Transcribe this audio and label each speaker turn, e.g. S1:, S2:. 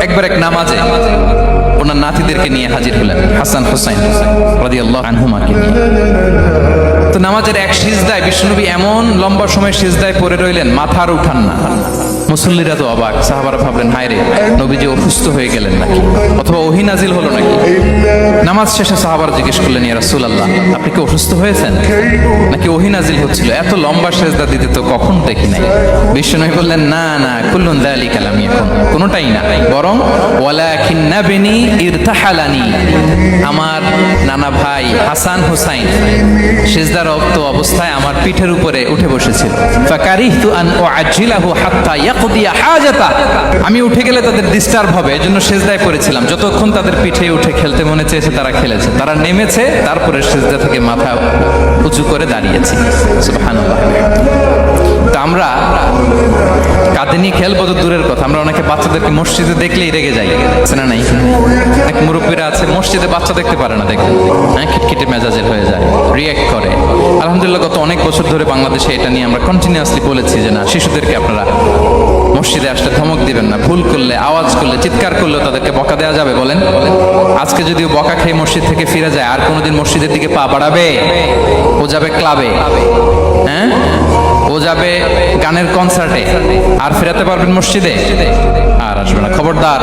S1: একবার এক নামাজে ওনার নাতিদেরকে নিয়ে হাজির হলেন, হাসান হুসাইন রাদিয়াল্লাহু আনহুমাকে নিয়ে। তো নামাজের এক সিজদায় বিশ্বনবী এমন লম্বা সময় সিজদায় পড়ে রইলেন, মাথার উঠান না। মুসল্লিরা তো অবাক, সাহাবারা ভাবলেন হায় রে, নবীজি অসুস্থ হয়ে গেলেন নাকি, অথবা ওহী নাজিল হলো নাকি। নামাজ শেষে সাহাবারা জিজ্ঞেস করলেন, ইয়া রাসূলুল্লাহ, আপনি কি অসুস্থ হয়েছেন নাকি ওহী নাজিল হচ্ছিল? এত লম্বা সিজদা দিতে তো কখন দেখি নাই। বিশ্বনবী বললেন, না না, কুল্লুন যালিকা লাম ইয়াকুন, কোনোটাই না, বরং ওয়ালাকিন নাবনি ইরতাহালানি, আমার নানা ভাই হাসান হুসাইন সিজদারত অবস্থায় আমার পিঠের উপরে উঠে বসেছিল। ফাকারিহতু আন উআজ্জিলাহু হাত্তা ইয়াকদিয়া হাজাতা, আমি উঠে গেলে তাদের ডিস্টার্ব হবে, এজন্য সিজদায় পড়েছিলাম। যতক্ষণ তাদের পিঠে উঠে খেলতে মনে চেয়েছে তারা খেলেছে, তারা নেমেছে, তারপরে সিজদা থেকে মাথা উঁচু করে দাঁড়িয়েছে। সুবহানাল্লাহ। তা আমরা কাঁধে নিয়ে খেলবো তো দূরের কথা, আমরা অনেকে বাচ্চাদেরকে মসজিদে দেখলেই রেগে যাই, আছে না নাই? এক মুরব্বীরা আছে মসজিদে বাচ্চা দেখতে পারে না, দেখবেন হ্যাঁ, খিটখিটে মেজাজের হয়ে যায়, রিঅ্যাক্ট করে। আলহামদুলিল্লাহ গত অনেক বছর ধরে বাংলাদেশে এটা নিয়ে আমরা কন্টিনিউয়াসলি বলেছি যে না, শিশুদেরকে আপনারা মসজিদে আসলে ধমক দিবেন না, ভুল করলে, আওয়াজ করলে, চিৎকার করলেও তাদেরকে বকা দেওয়া যাবে? বলেন। আজকে যদিও বকা খেয়ে মসজিদ থেকে ফিরে যায়, আর কোনোদিন মসজিদের দিকে পা বাড়াবে? ও যাবে ক্লাবে, হ্যাঁ, ও যাবে গানের কনসার্টে, আর ফেরাতে পারবেন মসজিদে? আর আসবে না, খবরদার।